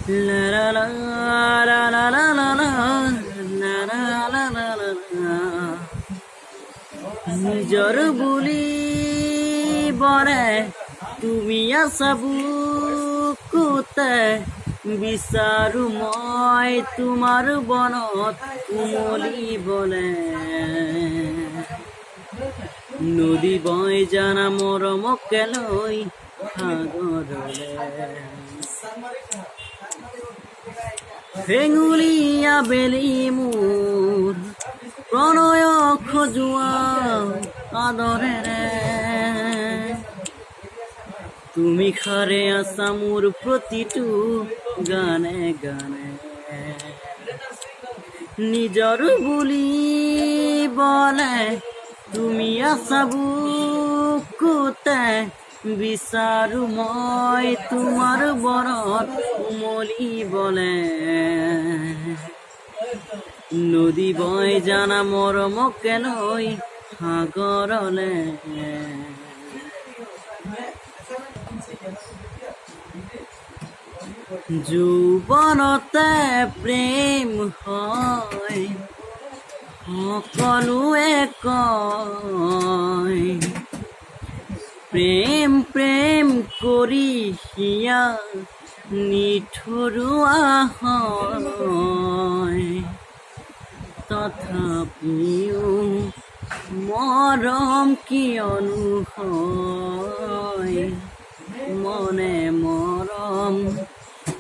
লা লা লা লা লা লা লা লা লা লা লা লা লা লা। নিজৰ বুলি বৰে তুমি আছা বুকুতে, বিচাৰো মই তোমাৰ বনত উমলিবলে। নদী বৈ জানা মৰমকে লৈ সাগৰলে। হেঙুলীয়া বেলি মোৰ প্ৰণয় খজুৱা আদৰেৰে, তুমি খাৰে আছা মোৰ প্ৰতিটো গানে গানে। নিজৰ বুলি বলে তুমি আছা বুকুতে, বিচাৰো মই তোমাৰ বৰত উমলিবলে। নদী বৈ জানা মৰমকে লৈ সাগৰলে। যৌৱনতে প্ৰেম হয় সকলোৱে কয়, প্ৰেম প্ৰেম কৰি হিয়া নিঠৰুৱা হয়। তথাপিও মৰম কিয়নো হয়, মনে মৰম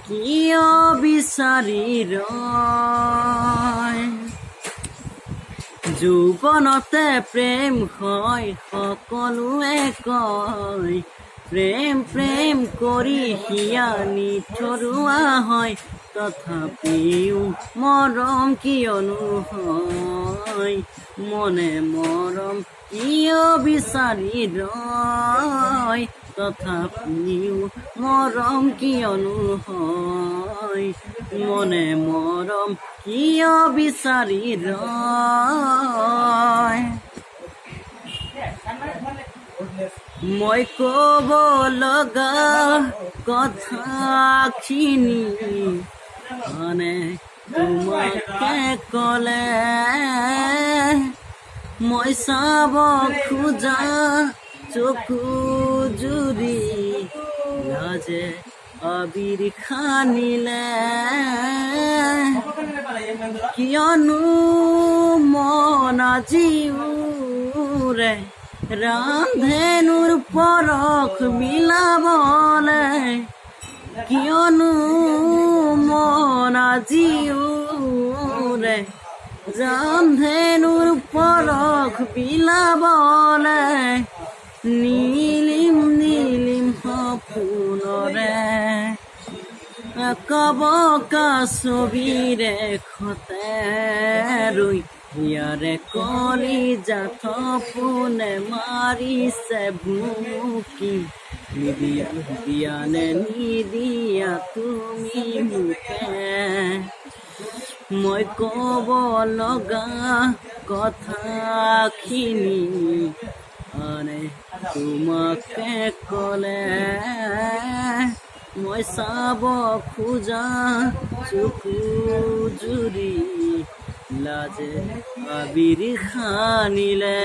কিয় বিচাৰি ৰয়। যৌৱনতে প্ৰেম হয় সকলোৱে কয়, প্ৰেম প্ৰেম কৰি হিয়া নিঠৰুৱা হয়। তথাপিও মৰম কিয়নো হয়, মনে মৰম কিয় বিচাৰি ৰয়। তথাপিও মৰম কিয়নো হয়, মনে মৰম কিয় বিচাৰি ৰয়। মই ক'ব লগা কথাখিনি মানে তোমাকে ক'লে, মই চাব খোজা চকু জুৰি লাজে আবিৰ খানিলে। কিয়নো মন আজিওৰে ৰান্ধেনুৰ পৰশ বিলাবলে। কিয়নো মন আজিওৰে ৰান্ধেনুৰ পৰশ বিলাবলে। নীলিম নীলিম সপোনৰে কবকা ছবিৰে খতে ৰৈ, ইয়াৰে কলিজা সপোনে মাৰিছে ভুমুকি। নিদিয়া দিয়া নে নিদিয়া তুমি মোকে, মই ক'ব লগা কথাখিনি মানে তোমাকে ক'লে। মই চাব খোজা চকু জুৰি লাজে আবিৰ খানিলে।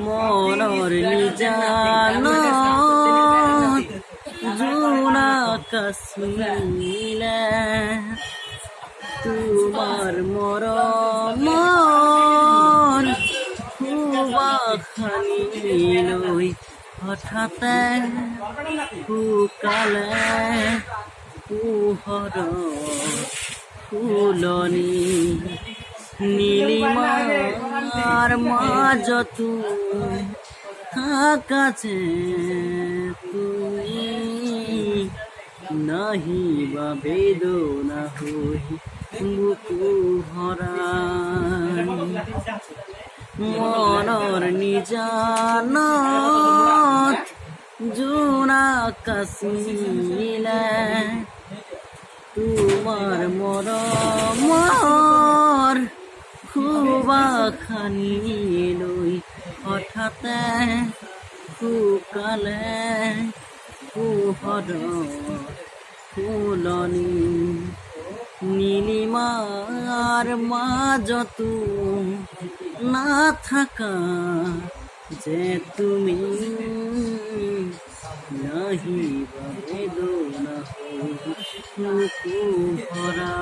মনৰ নিজানত জোনাক আছিলে, তোমাৰ মৰমৰ সুবাসনি লৈ হঠাতে শুকালে পোহৰৰ ফুলনি। নীলিমাৰ মাজতো থাকা যে তুমি, নাহিবা বেদনা হৈ বুকু ভৰাই। মনৰ নিজানত জোনাক আছিলে, তোমাৰ মৰমৰ সুবাসনি লৈ হঠাতে শুকালে কুহর ফুলনি নীলিমার মাঝত না থাকা যে তুমি নাহি বা বেদনা কুহরা